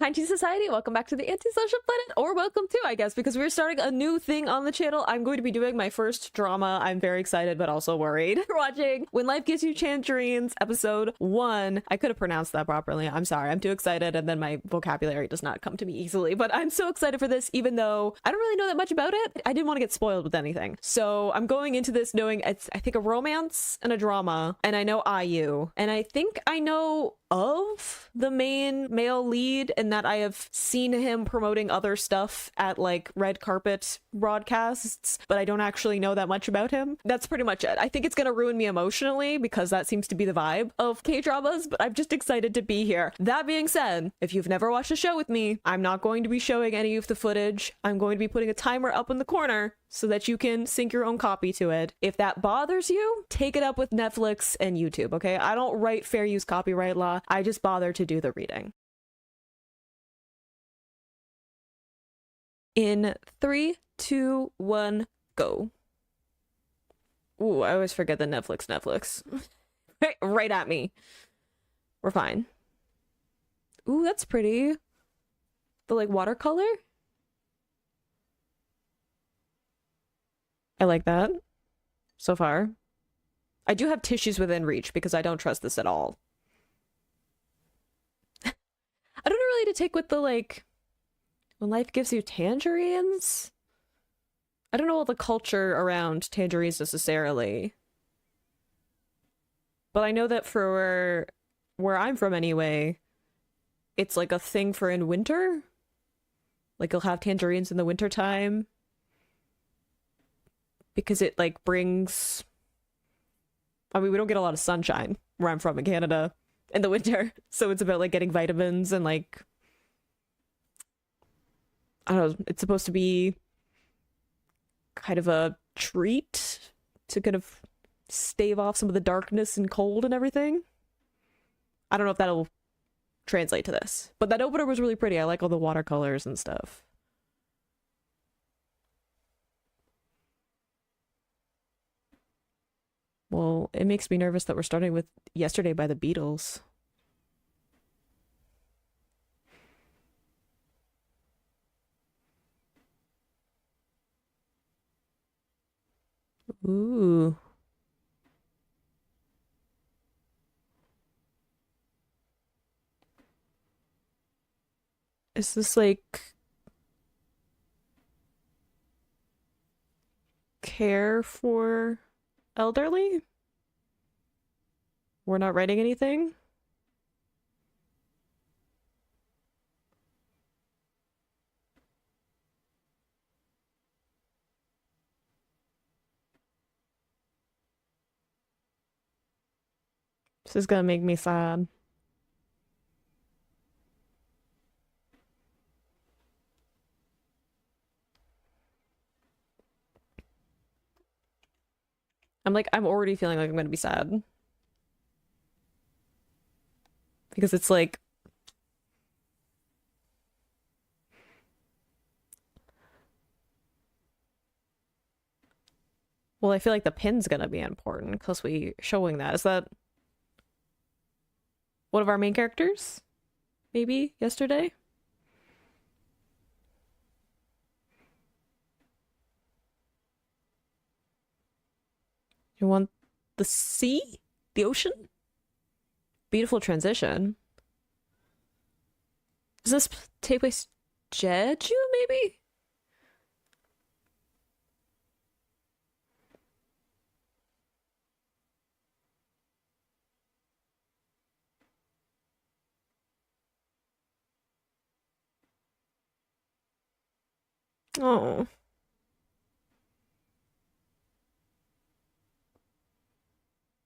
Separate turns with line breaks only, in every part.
Hi to society, welcome back to the Antisocial Planet, or welcome to, I guess, because we're starting a new thing on the channel. I'm going to be doing my first drama. I'm very excited, but also worried. We're watching When Life Gives You Tangerines, episode 1. I could have pronounced that properly. I'm sorry, I'm too excited, and then my vocabulary does not come to me easily, but I'm so excited for this, even though I don't really know that much about it. I didn't want to get spoiled with anything. So I'm going into this knowing it's, I think, a romance and a drama, and I know IU, and I think I know of the main male lead and that I have seen him promoting other stuff at like red carpet broadcasts, but I don't actually know that much about him. That's pretty much it. I think it's gonna ruin me emotionally because that seems to be the vibe of K-dramas, but I'm just excited to be here. That being said, if you've never watched a show with me, I'm not going to be showing any of the footage. I'm going to be putting a timer up in the corner so that you can sync your own copy to it. If that bothers you, take it up with Netflix and YouTube, okay? I don't write fair use copyright law. I just bother to do the reading. In 3, 2, 1, go. Ooh, I always forget the Netflix. right at me. We're fine. Ooh, that's pretty. The like watercolor? I like that so far. I do have tissues within reach because I don't trust this at all. I don't know really to take with the like When Life Gives You Tangerines. I don't know all the culture around tangerines necessarily. But I know that for where I'm from anyway, it's like a thing for in winter. Like you'll have tangerines in the winter time. Because it like brings, I mean, we don't get a lot of sunshine where I'm from in Canada in the winter, so it's about like getting vitamins and like, I don't know, it's supposed to be kind of a treat to kind of stave off some of the darkness and cold and everything. I don't know if that'll translate to this, but that opener was really pretty. I like all the watercolors and stuff. Well, it makes me nervous that we're starting with Yesterday by the Beatles. Ooh. Is this like care for elderly? We're not writing anything? This is gonna make me sad. I'm already feeling like I'm gonna be sad. Because it's like, well, I feel like the pin's gonna be important because we showing that. Is that one of our main characters? Maybe yesterday? You want the sea? The ocean? Beautiful transition. Does this take place Jeju, maybe? Oh.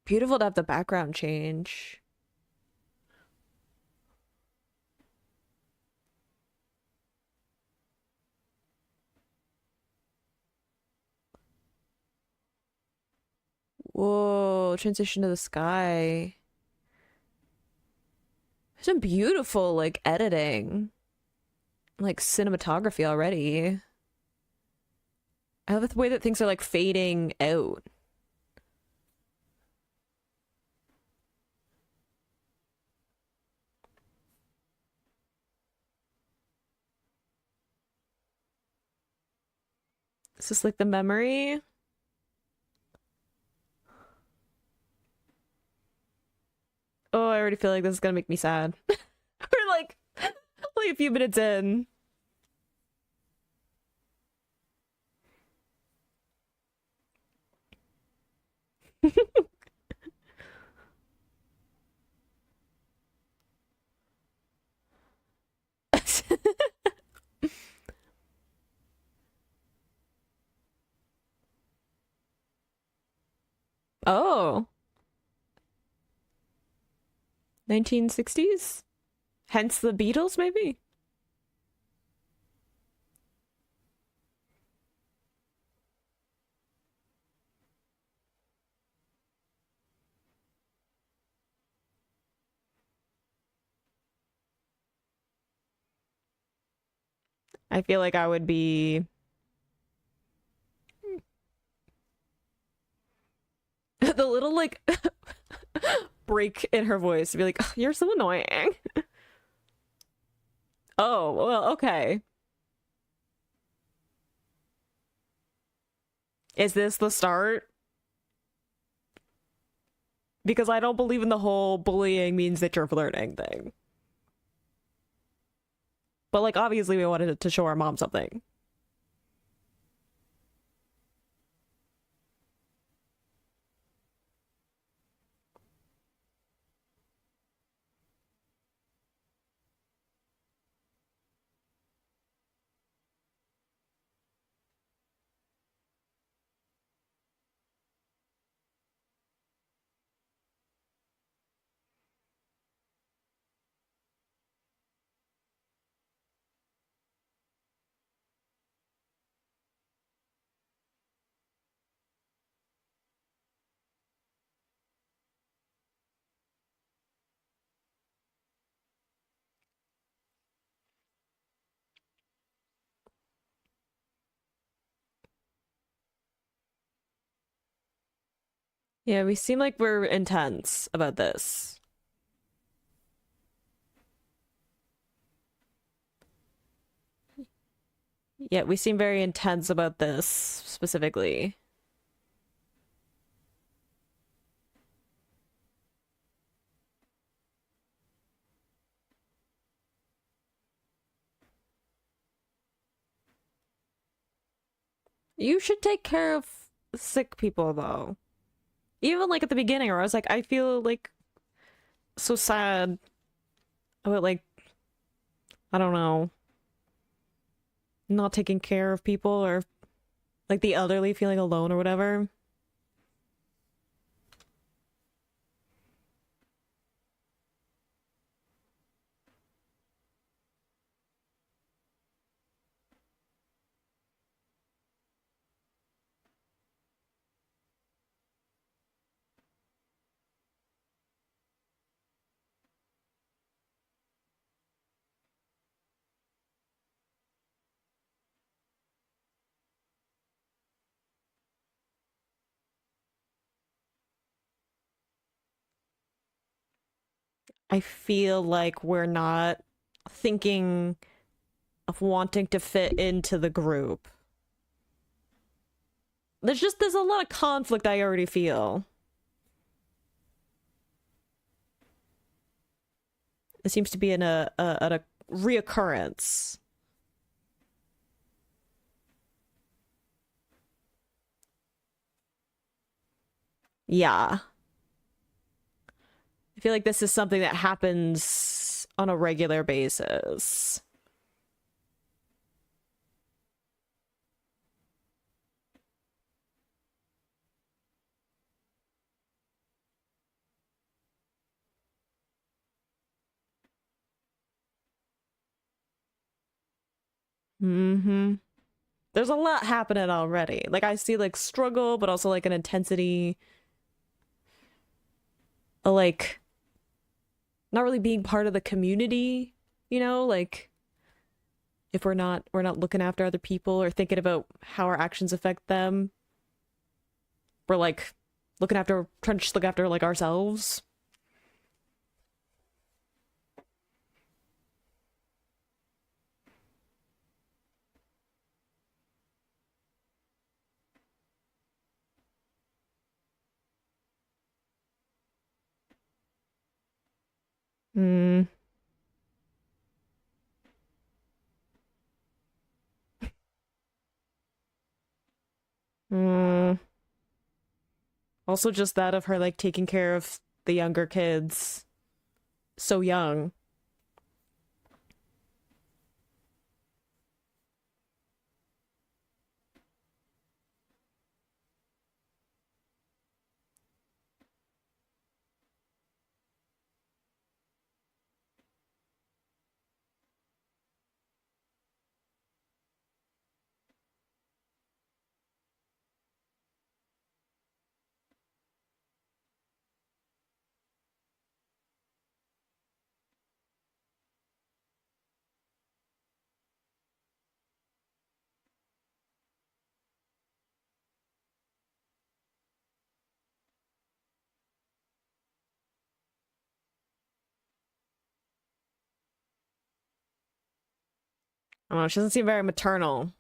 Beautiful to have the background change. Whoa, transition to the sky. Some beautiful, like, editing. Like, cinematography already. I love the way that things are, like, fading out. Is this like the memory? Oh, I already feel like this is gonna make me sad. We're like only a few minutes in. Oh, 1960s? Hence the Beatles, maybe? I feel like I would be the little like break in her voice to be like, "Ugh, you're so annoying." Oh, well, okay. Is this the start? Because I don't believe in the whole bullying means that you're flirting thing. But like obviously we wanted to show our mom something. Yeah, we seem like we're intense about this. Yeah, we seem very intense about this specifically. You should take care of sick people though. Even like at the beginning where I was like, I feel like so sad about like, I don't know, not taking care of people or like the elderly feeling alone or whatever. I feel like we're not thinking of wanting to fit into the group. There's a lot of conflict I already feel. It seems to be in a reoccurrence. Yeah. I feel like this is something that happens on a regular basis. Mm-hmm. There's a lot happening already. Like I see like struggle, but also like an intensity, like not really being part of the community, like if we're not looking after other people or thinking about how our actions affect them. We're like trying to just look after like ourselves. Hmm. Hmm. Also just that of her like taking care of the younger kids so young. I don't know, she doesn't seem very maternal.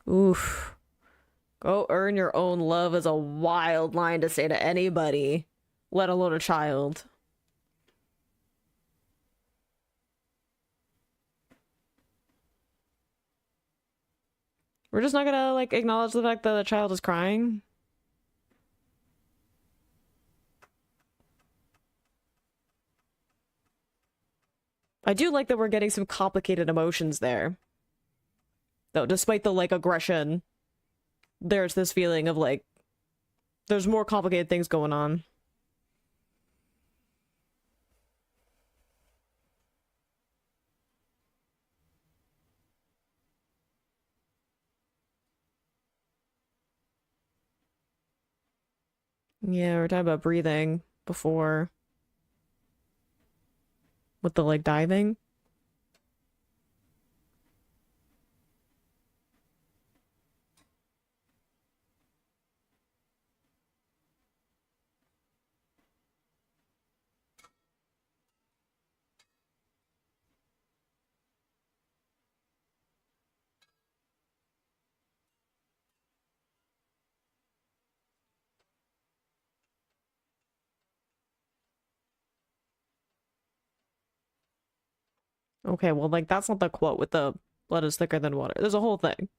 Oof. Go earn your own love is a wild line to say to anybody, let alone a child. We're just not gonna like acknowledge the fact that the child is crying. I do like that we're getting some complicated emotions there. Though, despite the like aggression, there's this feeling of like there's more complicated things going on. Yeah, we are talking about breathing before with the like diving. Okay, well, like that's not the quote with the blood is thicker than water. There's a whole thing.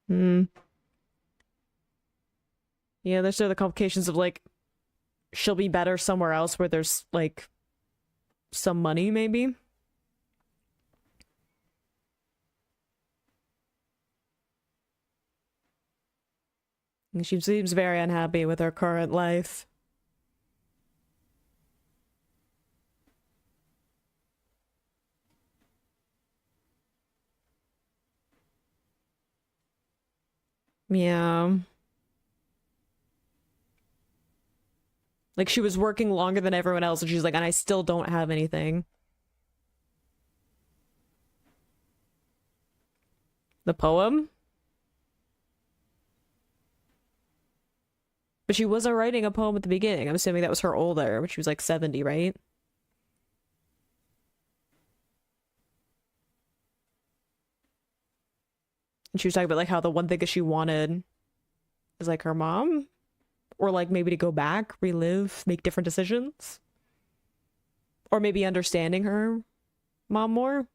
Hmm. Yeah, there's sort of the complications of like she'll be better somewhere else where there's like some money, maybe. And she seems very unhappy with her current life. Yeah. Like she was working longer than everyone else, and she's like, and I still don't have anything. The poem? But she wasn't writing a poem at the beginning. I'm assuming that was her older, but she was like 70, right? And she was talking about like how the one thing that she wanted is like her mom, or like maybe to go back, relive, make different decisions, or maybe understanding her mom more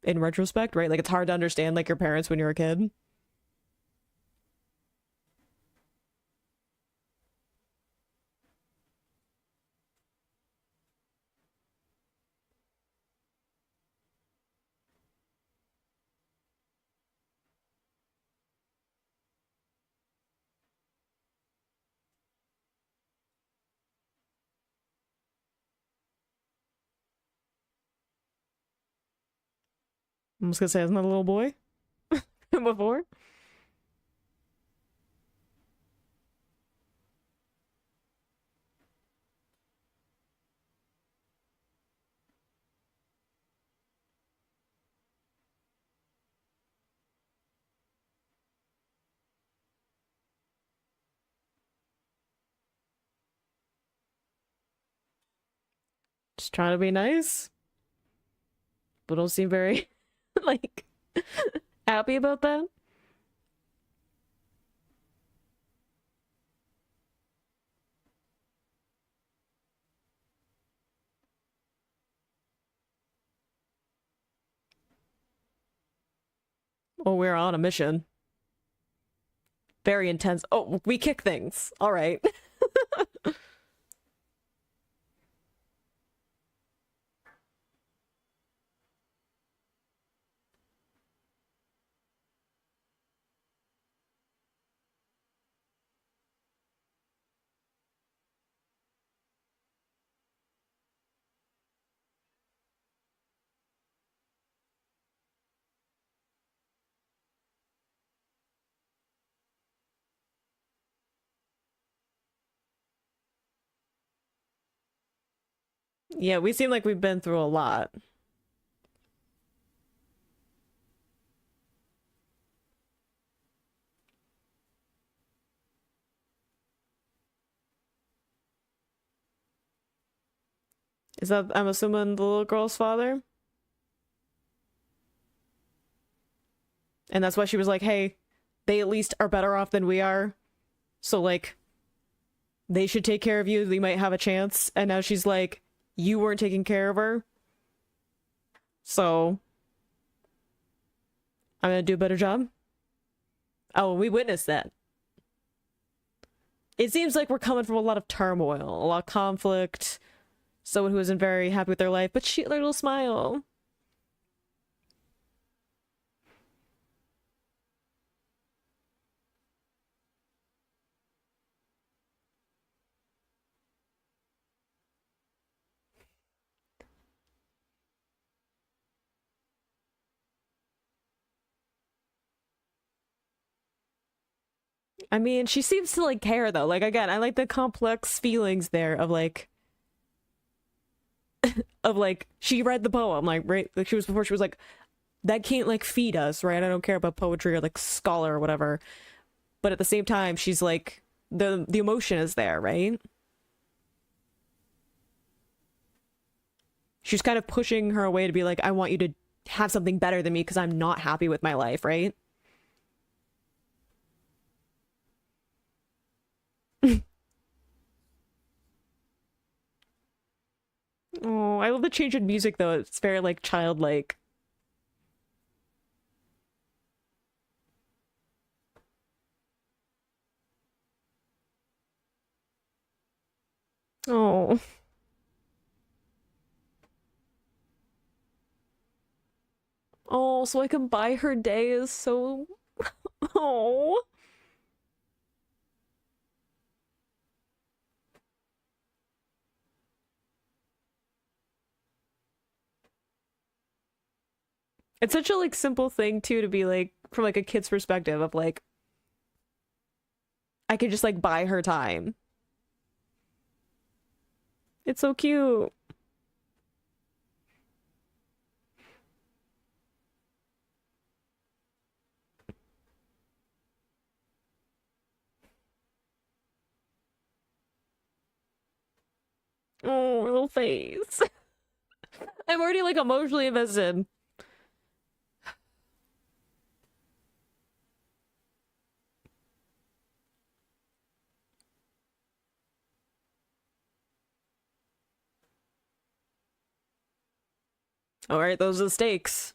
in retrospect, right? Like it's hard to understand like your parents when you're a kid. I'm just gonna say, isn't that a little boy before? Just trying to be nice, but don't seem very like happy about that. Oh, we're on a mission. Very intense. Oh, we kick things. All right. Yeah, we seem like we've been through a lot. Is that, I'm assuming, the little girl's father? And that's why she was like, hey, they at least are better off than we are. So, like, they should take care of you. They might have a chance. And now she's like, you weren't taking care of her. So, I'm gonna do a better job. Oh, we witnessed that. It seems like we're coming from a lot of turmoil, a lot of conflict, someone who isn't very happy with their life, but she, their little smile. I mean, she seems to like care though. Like again, I like the complex feelings there of like she read the poem, like right, like she was before she was like that can't like feed us, right? I don't care about poetry or like scholar or whatever. But at the same time, she's like the emotion is there, right? She's kind of pushing her away to be like, I want you to have something better than me because I'm not happy with my life, right? Oh, I love the change in music though. It's very like childlike. Oh, oh, so I can buy her day is so. Oh, it's such a like simple thing too to be like from like a kid's perspective of like I could just like buy her time. It's so cute. Oh, little face. I'm already like emotionally invested. All right, those are the stakes.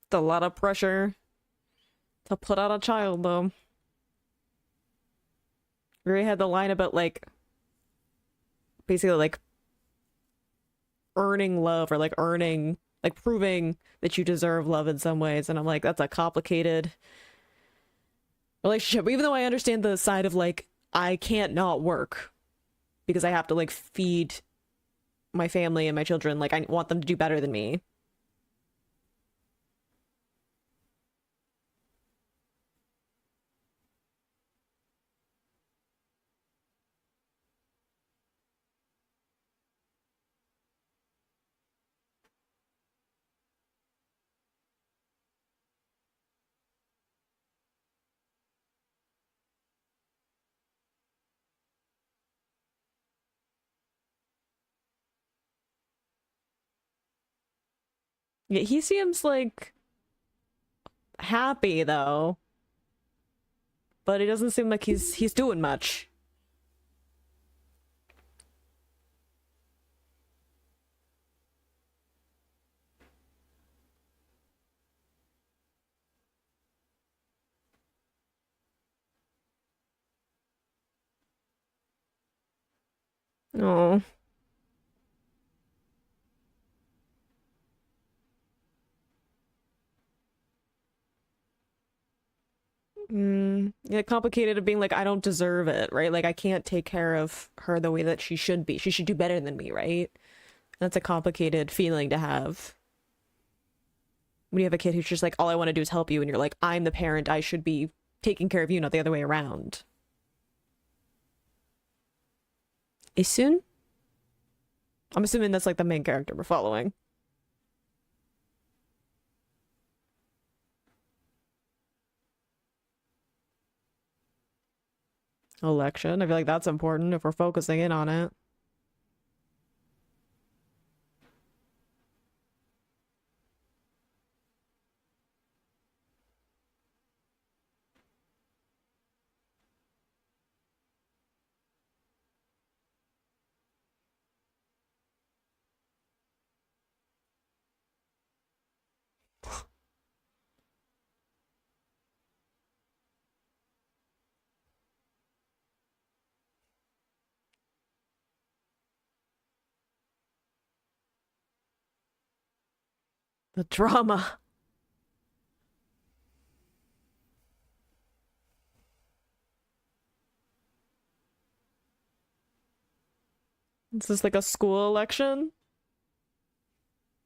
It's a lot of pressure to put on a child, though. We already had the line about like basically like earning love or like earning like proving that you deserve love in some ways, and I'm like, that's a complicated relationship. Even though I understand the side of like I can't not work because I have to like feed my family and my children. Like I want them to do better than me. Yeah, he seems like happy though, but it doesn't seem like he's doing much. Oh. Yeah, complicated of being like, I don't deserve it, right? Like, I can't take care of her the way that she should be. She should do better than me, right? That's a complicated feeling to have when you have a kid who's just like, all I want to do is help you, and you're like, I'm the parent, I should be taking care of you, not the other way around. Isun? I'm assuming that's like the main character we're following. Election. I feel like that's important if we're focusing in on it. The drama. Is this like a school election?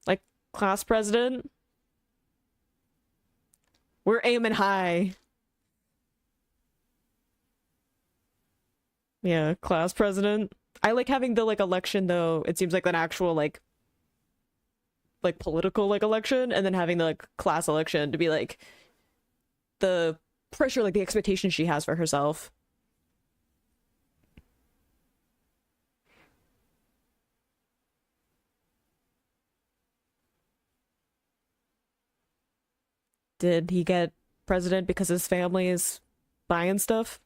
Like class president? We're aiming high. Yeah, class president. I like having the like election though. It seems like an actual like political like election, and then having the like class election to be like the pressure, like the expectations she has for herself. Did he get president because his family is buying stuff?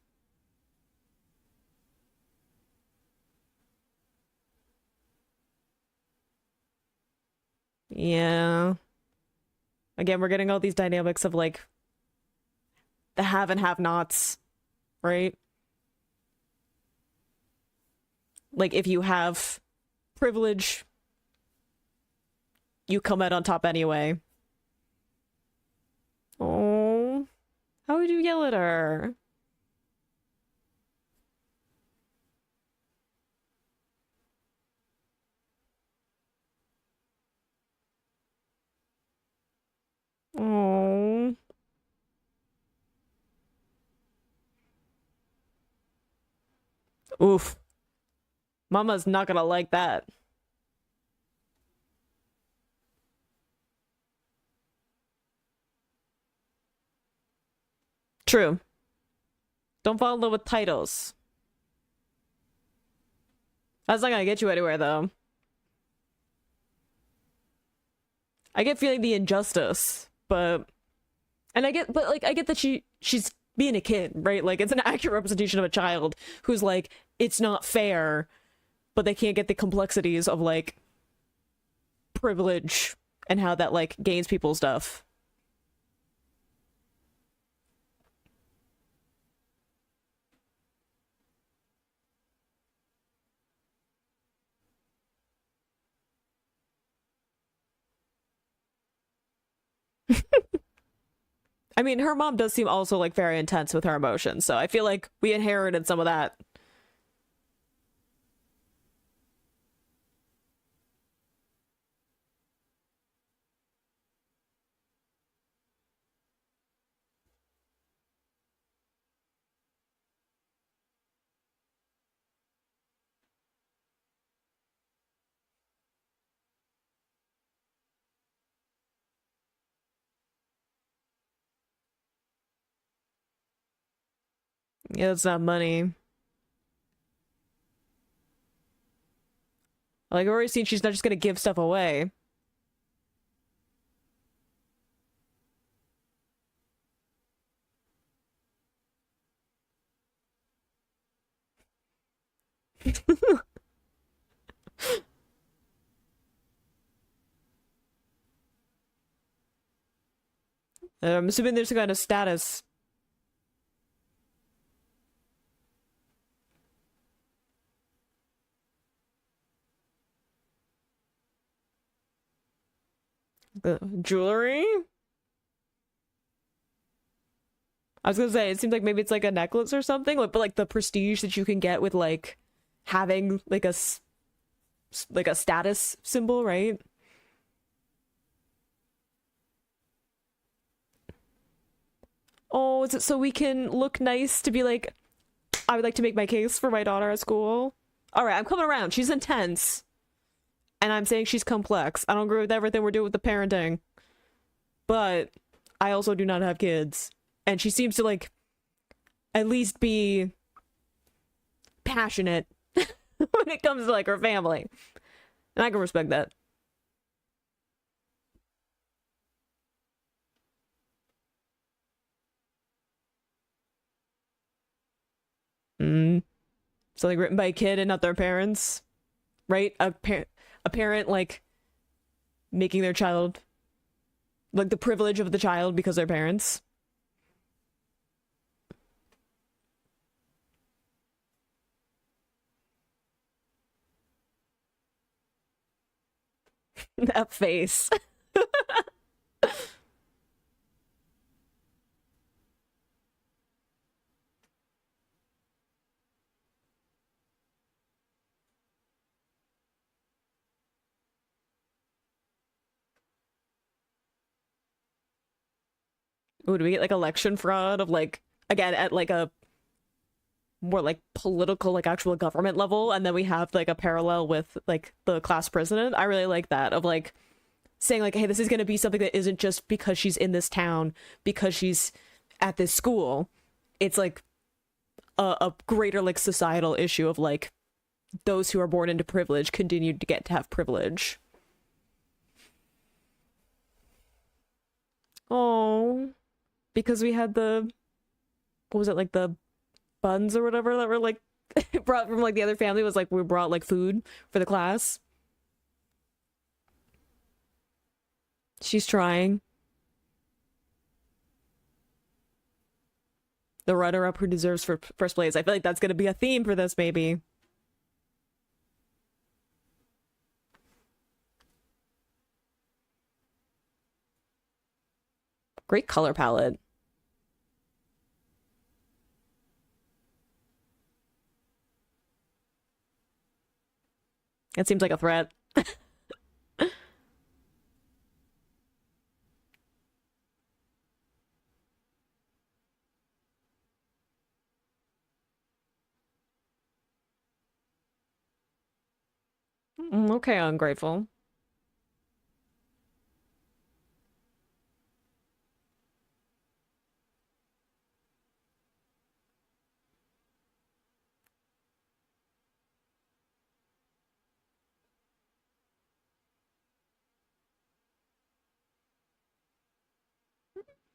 Yeah. Again, we're getting all these dynamics of like the have and have nots, right? Like if you have privilege, you come out on top anyway. Oh, how would you yell at her? Oh, oof. Mama's not gonna like that. True. Don't fall in love with titles. That's not gonna get you anywhere, though. I get feeling the injustice, but I get that she's being a kid, right? Like it's an accurate representation of a child who's like, it's not fair, but they can't get the complexities of like privilege and how that like gains people stuff. I mean, her mom does seem also like very intense with her emotions, so I feel like we inherited some of that. Yeah, it's not money. Like, I've already seen she's not just gonna give stuff away. I'm assuming there's a kind of status. Jewelry? I was gonna say, it seems like maybe it's like a necklace or something, like, but like the prestige that you can get with like having like like a status symbol, right? Oh, is it so we can look nice to be like, I would like to make my case for my daughter at school? All right, I'm coming around. She's intense, and I'm saying she's complex. I don't agree with everything we're doing with the parenting, but I also do not have kids, and she seems to like at least be passionate when it comes to like her family, and I can respect that. Mm. Something written by a kid and not their parents, right? A parent like making their child like the privilege of the child because they're parents. That face. Would we get like election fraud of like again at like a more like political like actual government level, and then we have like a parallel with like the class president? I really like that of like saying like, hey, this is going to be something that isn't just because she's in this town, because she's at this school. It's like a greater like societal issue of like those who are born into privilege continue to get to have privilege. Oh, because we had the what was it like the buns or whatever that were like brought from like the other family was like we brought like food for the class. She's trying. The runner up who deserves for first place. I feel like that's gonna be a theme for this maybe. Great color palette. It seems like a threat. Okay, ungrateful.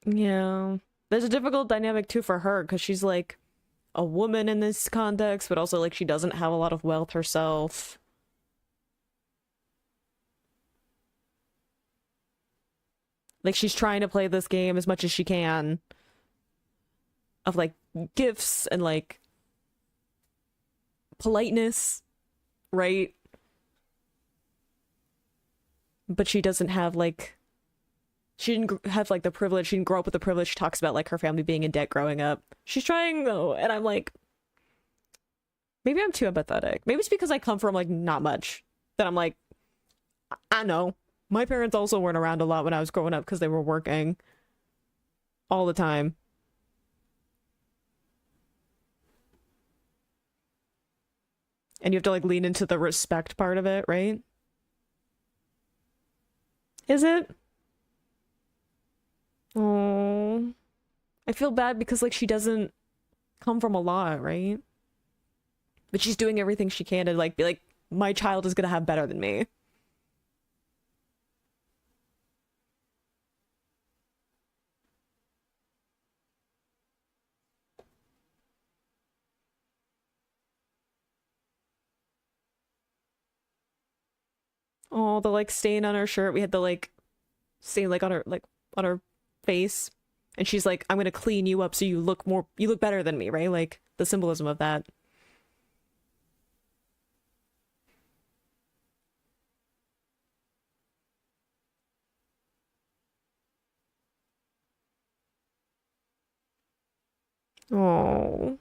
Yeah. There's a difficult dynamic too for her because she's like a woman in this context, but also like she doesn't have a lot of wealth herself. Like she's trying to play this game as much as she can of like gifts and like politeness, right? But she doesn't have like she didn't have like the privilege. She didn't grow up with the privilege. She talks about like her family being in debt growing up. She's trying though, and I'm like, maybe I'm too empathetic. Maybe it's because I come from like not much that I'm like, I know. My parents also weren't around a lot when I was growing up because they were working all the time. And you have to like lean into the respect part of it, right? Is it? Oh, I feel bad because like she doesn't come from a lot, right? But she's doing everything she can to like be like, my child is gonna have better than me. Oh, the like stain on her shirt. We had the like stain like on her face. And she's like, I'm gonna clean you up so you look better than me, right? Like the symbolism of that. Oh.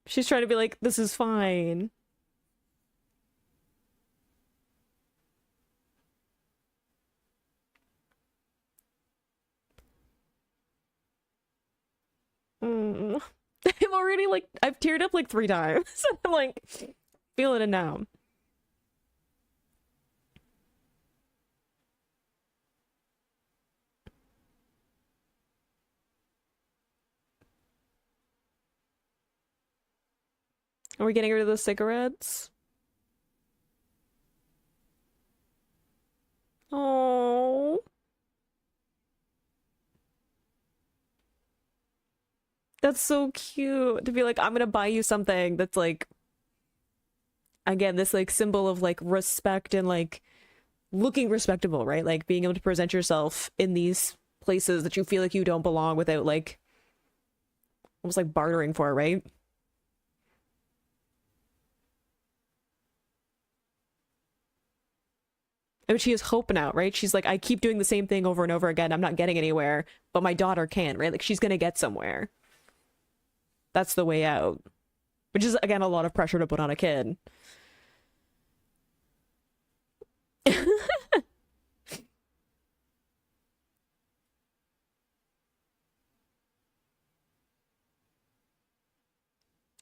She's trying to be like, this is fine. Mm. I'm already like, I've teared up like 3 times. I'm like, feeling it now. Are we getting rid of the cigarettes? Oh, that's so cute to be like, I'm gonna buy you something that's like, again, this like symbol of like respect and like looking respectable, right? Like being able to present yourself in these places that you feel like you don't belong without like almost like bartering for, right? And she has hope now, right? She's like, I keep doing the same thing over and over again. I'm not getting anywhere, but my daughter can, right? Like she's gonna get somewhere. That's the way out. Which is again a lot of pressure to put on a kid.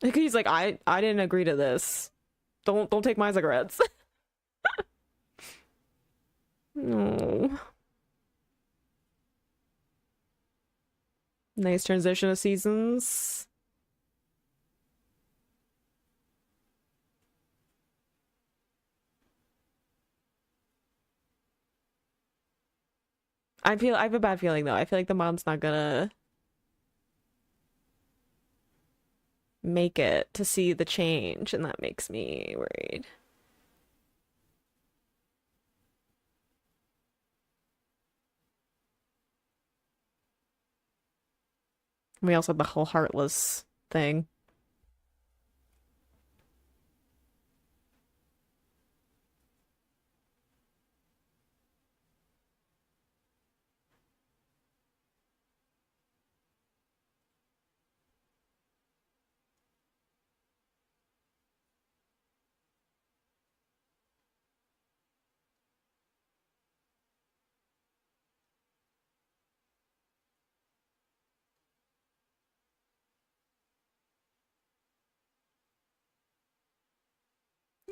Like he's like, I didn't agree to this. Don't take my cigarettes. No. Nice transition of seasons. I have a bad feeling though. I feel like the mom's not gonna make it to see the change, and that makes me worried. We also have the whole heartless thing.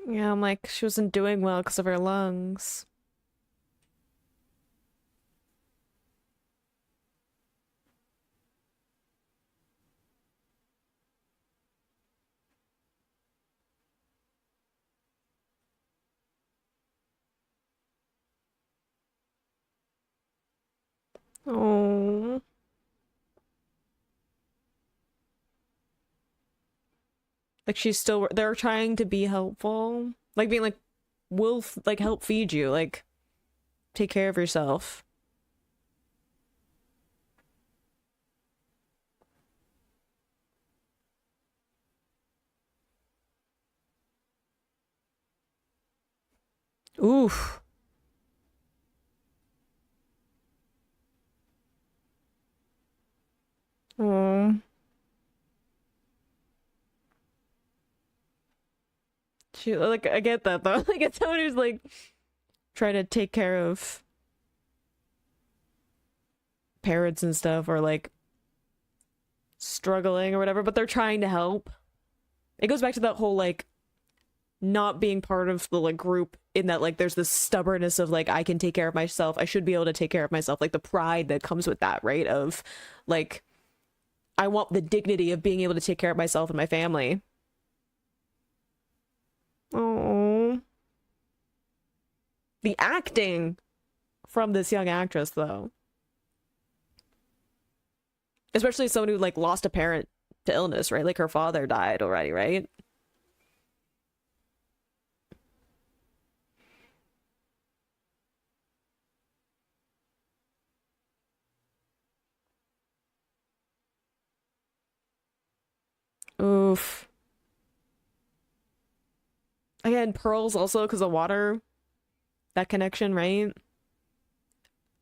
Yeah, I'm like, she wasn't doing well because of her lungs. Oh, like she's still, they're trying to be helpful. Like being like, we'll like help feed you, like take care of yourself. Oof. Oh, she like I get that though. Like it's someone who's like trying to take care of parents and stuff, or like struggling or whatever, but they're trying to help. It goes back to that whole like not being part of the like group, in that like there's this stubbornness of like I can take care of myself. I should be able to take care of myself. Like the pride that comes with that, right? Of like I want the dignity of being able to take care of myself and my family. Oh, the acting from this young actress though, especially someone who like lost a parent to illness, right? Like her father died already, right? Oof. Again, pearls also because of water, that connection, right?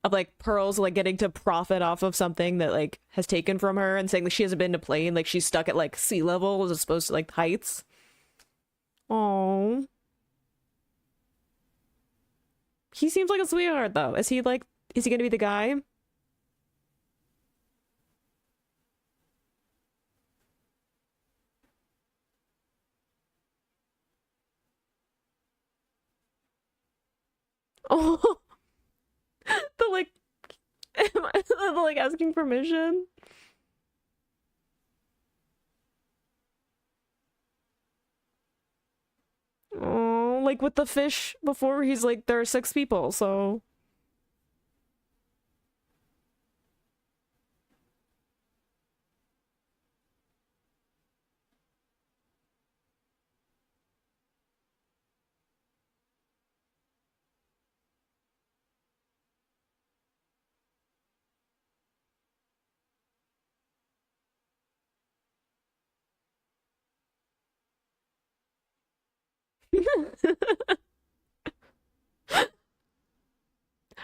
Of like pearls like getting to profit off of something that like has taken from her and saying like she hasn't been to plane, like she's stuck at like sea level as opposed to like heights. Oh, he seems like a sweetheart though. Is he gonna be the guy? Oh, the like the like asking permission. Oh, like with the fish before he's like there are six people, so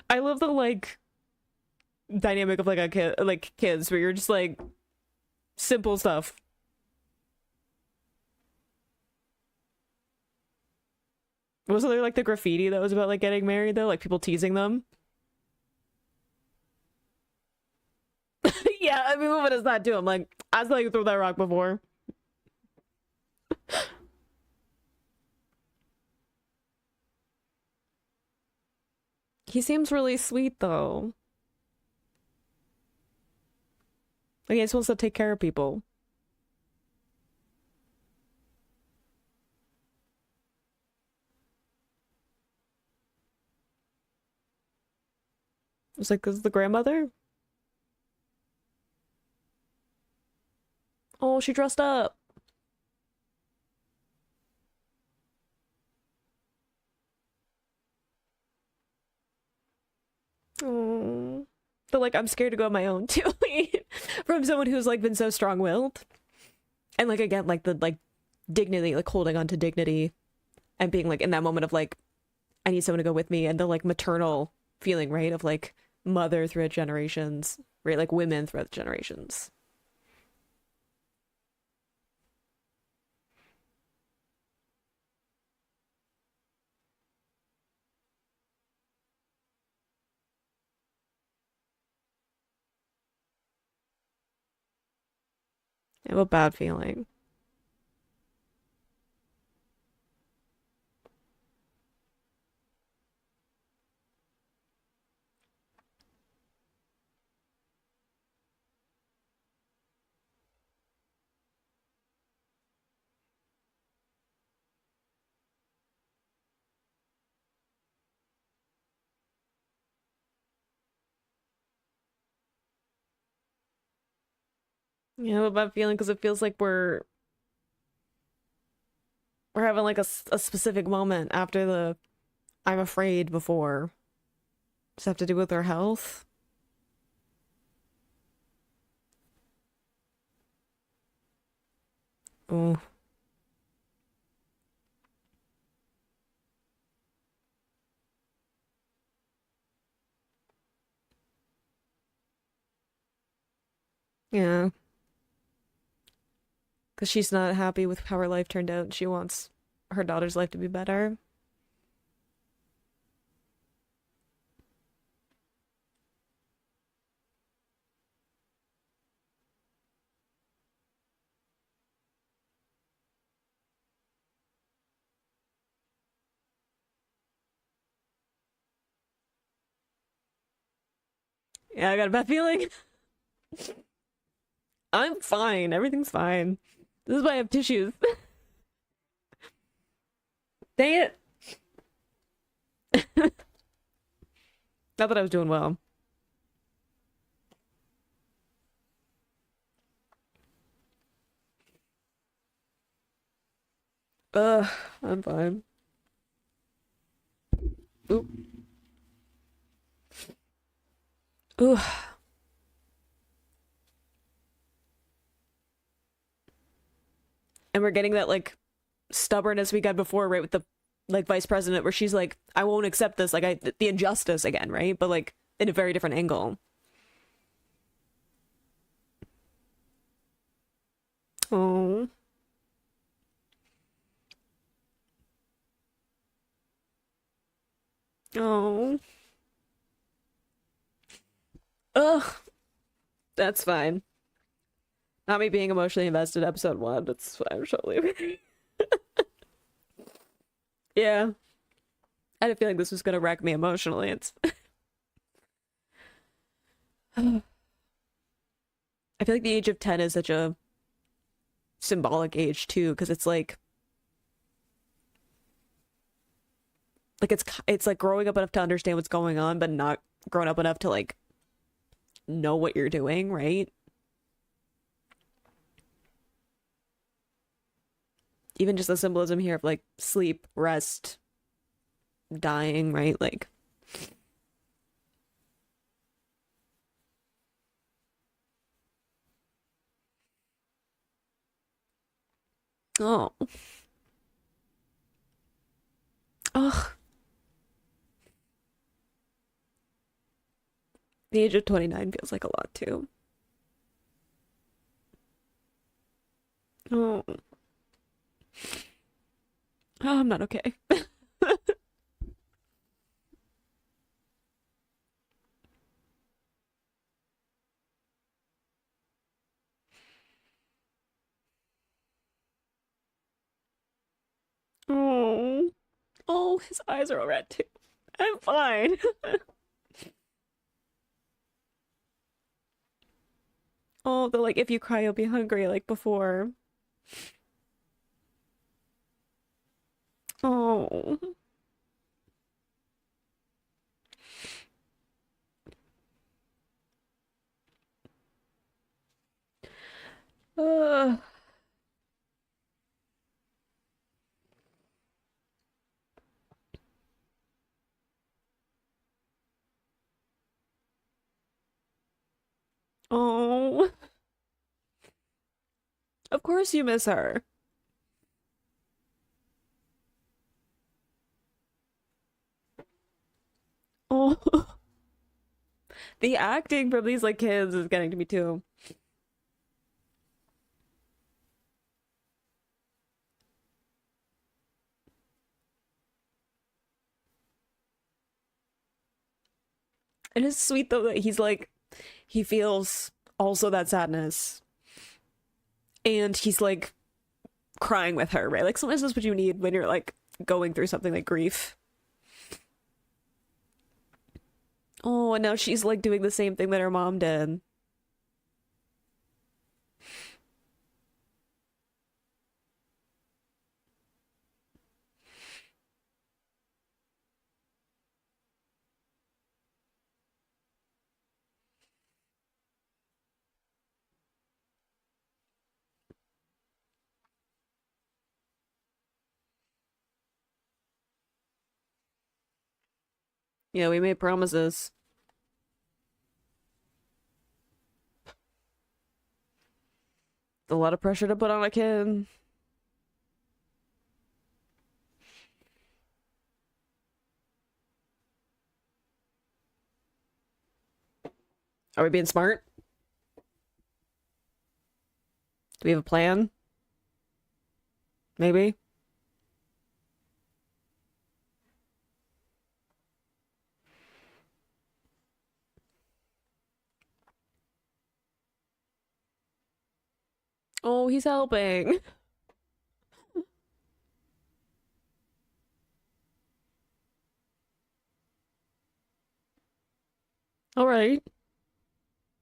I love the like dynamic of like a kid like kids where you're just like simple stuff. Wasn't there like the graffiti that was about like getting married though? Like people teasing them? Yeah, I mean what does that do? I'm like, I saw you throw that rock before. He seems really sweet though. Like he's supposed to take care of people. It's like, is the grandmother? Oh, she dressed up. Oh. But like I'm scared to go on my own too. From someone who's like been so strong-willed. And like again, like the like dignity, like holding on to dignity and being like in that moment of like, I need someone to go with me and the like maternal feeling, right? Of like mother throughout generations, right? Like women throughout generations. I have a bad feeling. Yeah, I have a bad feeling because it feels like we're having like a specific moment after the I'm afraid before. Does it have to do with her health? Oh, yeah. Because she's not happy with how her life turned out and she wants her daughter's life to be better. Yeah, I got a bad feeling. I'm fine. Everything's fine. This is why I have tissues. Dang it. Not that I was doing well. Ugh, I'm fine. Oop. Ooh. we're getting that like stubbornness we got before, right, with the like vice president, where she's like, I won't accept this, like the injustice again, right? But like in a very different angle. Oh, oh, ugh, that's fine. Not me being emotionally invested episode one. That's fine. I'm totally. Yeah, I didn't feel like this was gonna wreck me emotionally. It's. I feel like the age of 10 is such a symbolic age too, because it's like it's like growing up enough to understand what's going on, but not grown up enough to like know what you're doing, right? Even just the symbolism here of like sleep, rest, dying, right? Like, oh, oh, the age of 29 feels like a lot too. Oh, oh, I'm not okay. Oh, oh, his eyes are all red too. I'm fine. Oh, they're like, if you cry, you'll be hungry, like before. Oh, uh, oh, of course you miss her. Oh, the acting from these like kids is getting to me too. And it's sweet though that he's like, he feels also that sadness, and he's like crying with her, right? Like sometimes that's what you need when you're like going through something like grief. Oh, and now she's like doing the same thing that her mom did. Yeah, we made promises. A lot of pressure to put on a kid. Are we being smart? Do we have a plan? Maybe. Oh, he's helping. All right.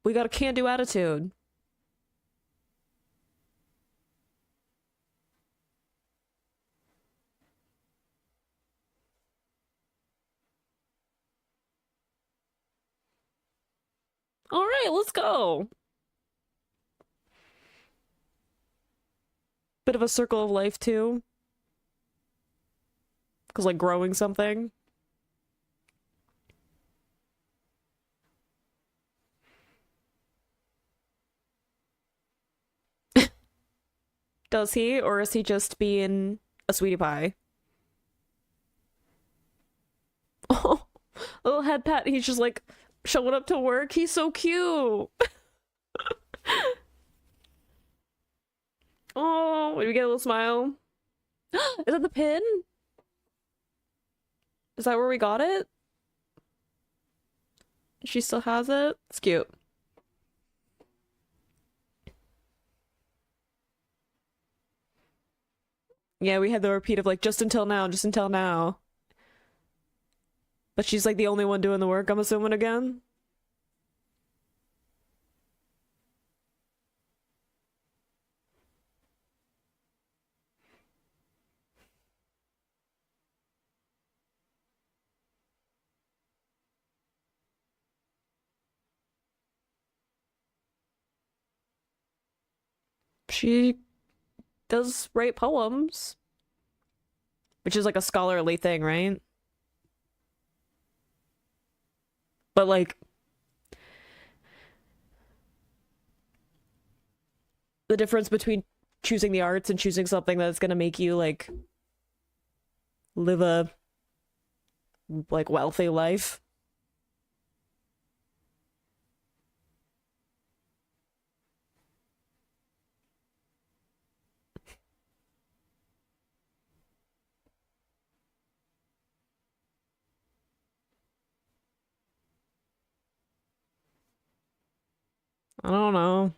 We got a can-do attitude. All right, let's go. Bit of a circle of life too, because like growing something. Does he? Or is he just being a sweetie pie? Oh, a little head pat. He's just like showing up to work. He's so cute. Oh, did we get a little smile? Is that the pin? Is that where we got it? She still has it? It's cute. Yeah, we had the repeat of like, just until now, just until now. But she's like the only one doing the work, I'm assuming again. She does write poems, which is like a scholarly thing, right? But like the difference between choosing the arts and choosing something that's gonna make you like live a like wealthy life. I don't know.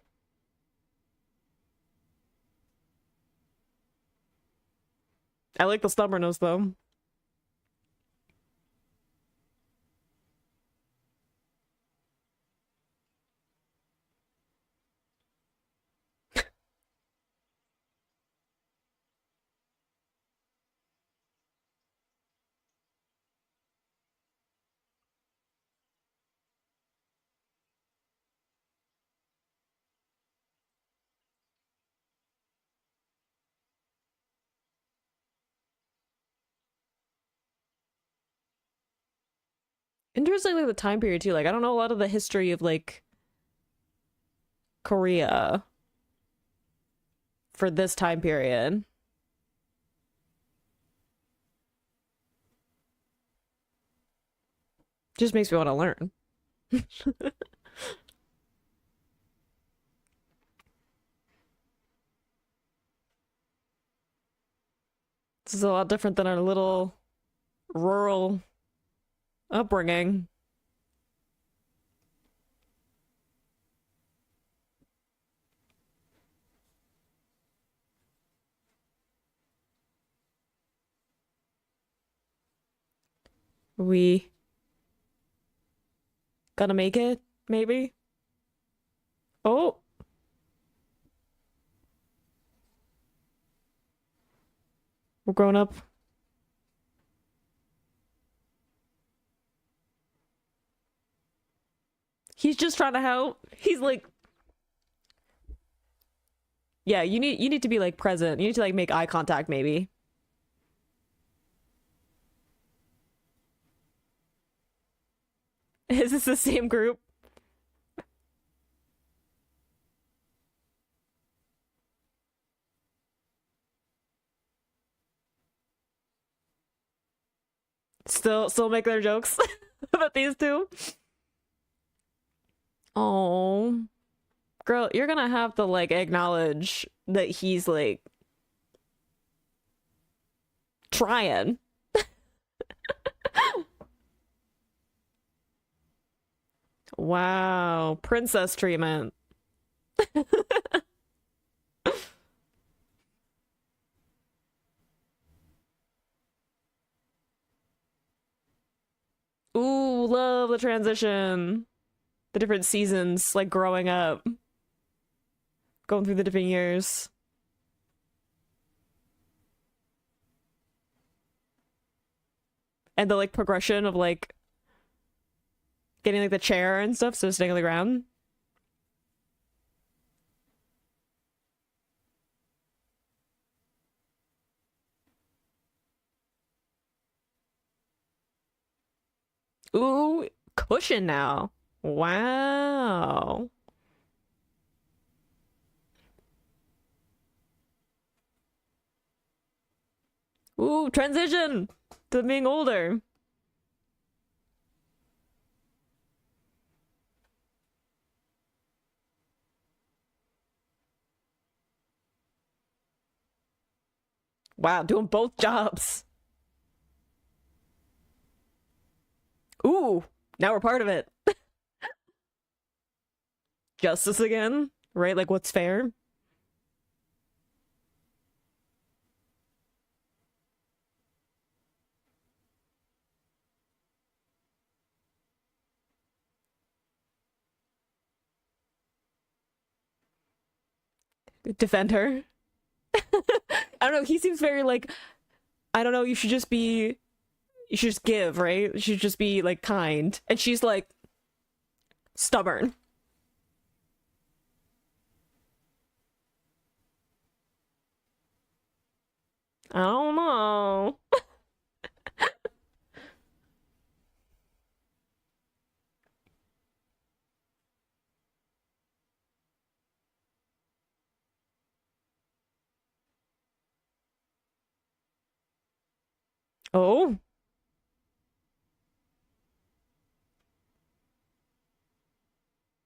I like the stubbornness though. Interestingly, the time period too. Like I don't know a lot of the history of like Korea for this time period. Just makes me want to learn. This is a lot different than our little rural upbringing. We gonna make it, maybe? Oh, we're growing up. He's just trying to help. He's like, yeah, you need to be like present. You need to like make eye contact, maybe. Is this the same group? Still make their jokes about these two? Oh, girl, you're gonna have to like acknowledge that he's like trying. Wow, princess treatment. Ooh, love the transition. The different seasons, like growing up, going through the different years. And the like progression of like getting like the chair and stuff, so staying on the ground. Ooh, cushion now. Wow. Ooh, transition to being older. Wow, doing both jobs. Ooh, now we're part of it. Justice again, right? Like, what's fair? Defend her. I don't know. He seems very like, I don't know. You should just give, right? You should just be like kind. And she's like stubborn. I don't know. Oh,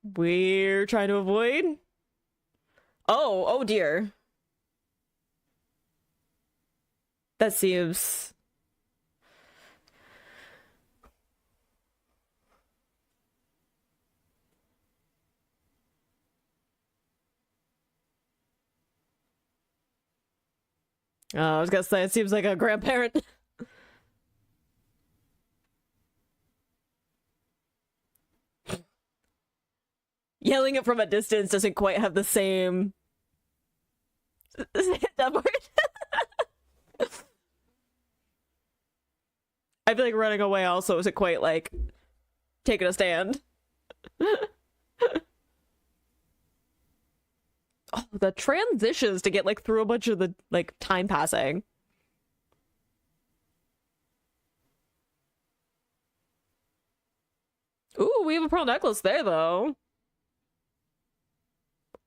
we're trying to avoid. Oh dear. That seems. I was gonna say it seems like a grandparent. Yelling it from a distance doesn't quite have the same. That word. I feel like running away also isn't quite like taking a stand. Oh, the transitions to get like through a bunch of the like time passing. Ooh, we have a pearl necklace there though.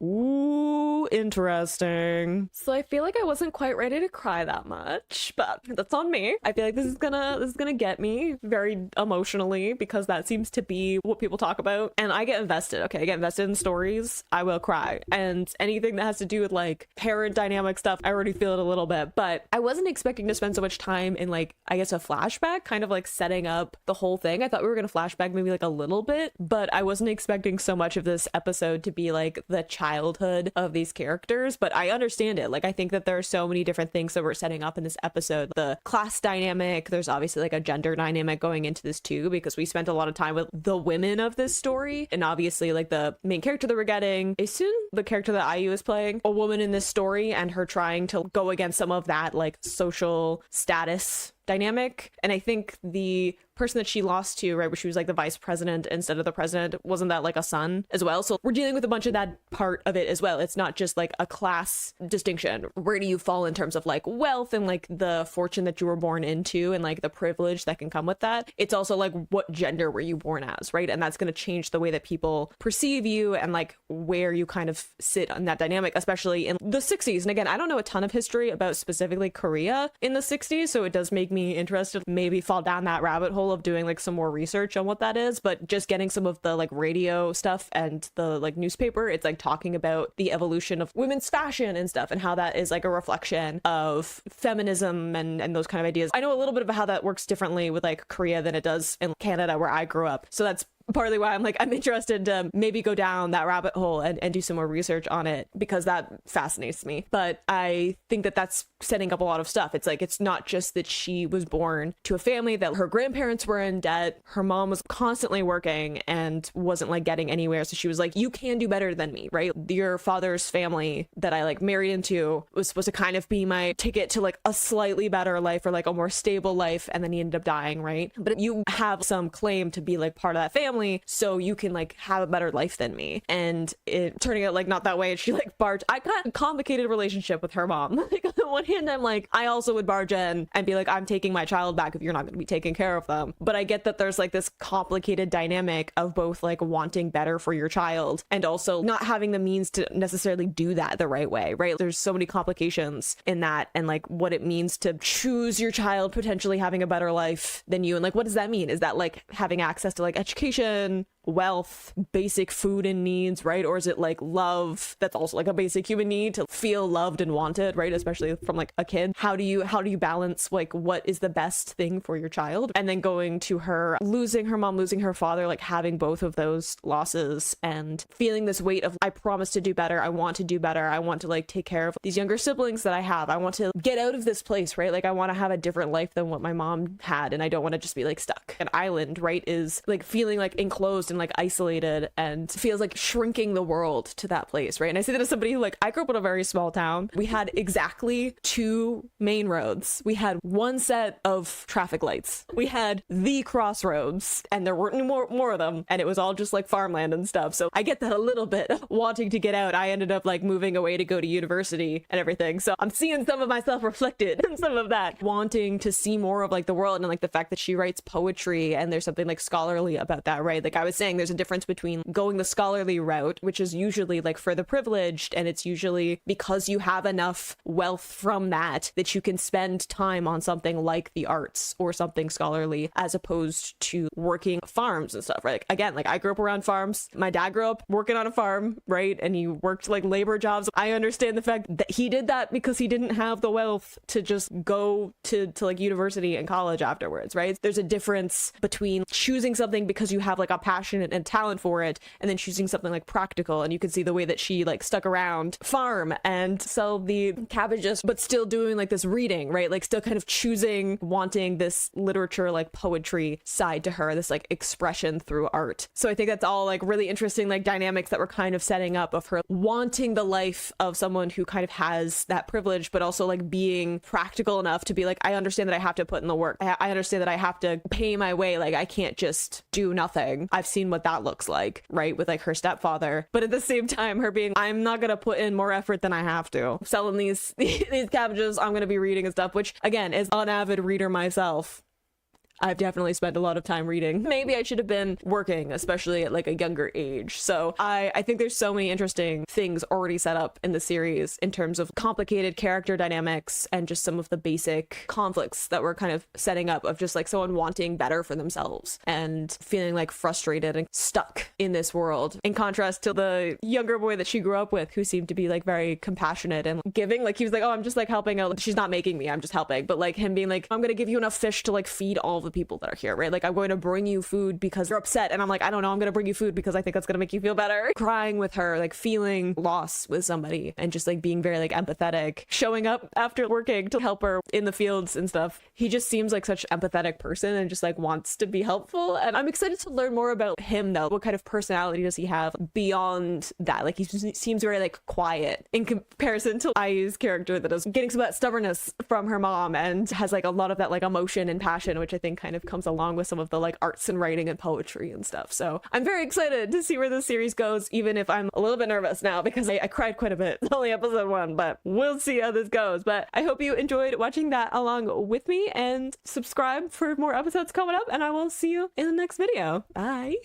Ooh, interesting. So I feel like I wasn't quite ready to cry that much, but that's on me. I feel like this is gonna get me very emotionally because that seems to be what people talk about. And I get invested. Okay, I get invested in stories. I will cry. And anything that has to do with like parent dynamic stuff, I already feel it a little bit. But I wasn't expecting to spend so much time in like, I guess, a flashback, kind of like setting up the whole thing. I thought we were gonna flashback maybe like a little bit, but I wasn't expecting so much of this episode to be like the childhood of these characters. But I understand it. Like, I think that there are so many different things that we're setting up in this episode. The class dynamic, there's obviously like a gender dynamic going into this too, because we spent a lot of time with the women of this story. And obviously like the main character that we're getting, Isun, the character that IU is playing, a woman in this story, and her trying to go against some of that like social status dynamic. And I think the person that she lost to, right, where she was like the vice president instead of the president, wasn't that like a son as well? So we're dealing with a bunch of that part of it as well. It's not just like a class distinction. Where do you fall in terms of like wealth and like the fortune that you were born into and like the privilege that can come with that? It's also like, what gender were you born as, right? And that's going to change the way that people perceive you and like where you kind of sit on that dynamic, especially in the 60s. And again, I don't know a ton of history about specifically Korea in the 60s, so it does make me interested, maybe fall down that rabbit hole of doing like some more research on what that is. But just getting some of the like radio stuff and the like newspaper, it's like talking about the evolution of women's fashion and stuff and how that is like a reflection of feminism and those kind of ideas. I know a little bit about how that works differently with like Korea than it does in Canada where I grew up, so that's partly why I'm like, I'm interested to maybe go down that rabbit hole and do some more research on it, because that fascinates me. But I think that that's setting up a lot of stuff. It's like, it's not just that she was born to a family that her grandparents were in debt, her mom was constantly working and wasn't like getting anywhere, so she was like, you can do better than me, right? Your father's family that I like married into was supposed to kind of be my ticket to like a slightly better life or like a more stable life, and then he ended up dying, right? But you have some claim to be like part of that family, family so you can like have a better life than me. And it turning out like not that way. And she like barged. I got a complicated relationship with her mom. Like on the one hand, I'm like, I also would barge in and be like, I'm taking my child back if you're not going to be taking care of them. But I get that there's like this complicated dynamic of both like wanting better for your child and also not having the means to necessarily do that the right way, right? There's so many complications in that, and like what it means to choose your child potentially having a better life than you. And like, what does that mean? Is that like having access to like education, wealth, basic food and needs, right? Or is it like love? That's also like a basic human need, to feel loved and wanted, right? Especially from like a kid. How do you balance like what is the best thing for your child? And then going to her losing her mom, losing her father, like having both of those losses and feeling this weight of, I promise to do better, I want to do better, I want to like take care of these younger siblings that I have, I want to get out of this place, right? Like I want to have a different life than what my mom had, and I don't want to just be like stuck. An island, right, is like feeling like enclosed and like isolated, and feels like shrinking the world to that place, right? And I say that as somebody who, like, I grew up in a very small town. We had exactly 2 main roads. We had 1 set of traffic lights. We had the crossroads, and there weren't any more of them, and it was all just like farmland and stuff. So I get that a little bit, wanting to get out. I ended up like moving away to go to university and everything. So I'm seeing some of myself reflected in some of that, wanting to see more of like the world, and like the fact that she writes poetry and there's something like scholarly about that, right? Like I was saying, there's a difference between going the scholarly route, which is usually like for the privileged, and it's usually because you have enough wealth from that you can spend time on something like the arts or something scholarly, as opposed to working farms and stuff, right? Like, again, like I grew up around farms. My dad grew up working on a farm, right? And he worked like labor jobs. I understand the fact that he did that because he didn't have the wealth to just go to like university and college afterwards, right? There's a difference between choosing something because you have like a passion and talent for it, and then choosing something like practical. And you can see the way that she like stuck around farm and sell the cabbages, but still doing like this reading, right? Like still kind of choosing, wanting this literature, like poetry side to her, this like expression through art. So I think that's all like really interesting, like dynamics that we're kind of setting up of her wanting the life of someone who kind of has that privilege, but also like being practical enough to be like, I understand that I have to put in the work. I understand that I have to pay my way. Like I can't just do nothing. I've seen what that looks like, right? With like her stepfather. But at the same time, her being, I'm not gonna put in more effort than I have to. Selling these cabbages, I'm gonna be reading and stuff, which again, as an avid reader myself, I've definitely spent a lot of time reading. Maybe I should have been working, especially at like a younger age. So I think there's so many interesting things already set up in the series in terms of complicated character dynamics and just some of the basic conflicts that we're kind of setting up of just like someone wanting better for themselves and feeling like frustrated and stuck in this world. In contrast to the younger boy that she grew up with, who seemed to be like very compassionate and giving. Like he was like, oh, I'm just like helping out. She's not making me, I'm just helping. But like him being like, I'm gonna give you enough fish to like feed all of the people that are here, right? Like I'm going to bring you food because you're upset, and I'm like, I don't know, I'm gonna bring you food because I think that's gonna make you feel better. Crying with her, like feeling loss with somebody, and just like being very like empathetic, showing up after working to help her in the fields and stuff. He just seems like such an empathetic person and just like wants to be helpful. And I'm excited to learn more about him though. What kind of personality does he have beyond that? Like he seems very like quiet in comparison to IU's character that is getting some of that stubbornness from her mom and has like a lot of that like emotion and passion, which I think kind of comes along with some of the like arts and writing and poetry and stuff. So I'm very excited to see where this series goes, even if I'm a little bit nervous now because I cried quite a bit. It's only episode 1, but we'll see how this goes. But I hope you enjoyed watching that along with me, and subscribe for more episodes coming up, and I will see you in the next video. Bye.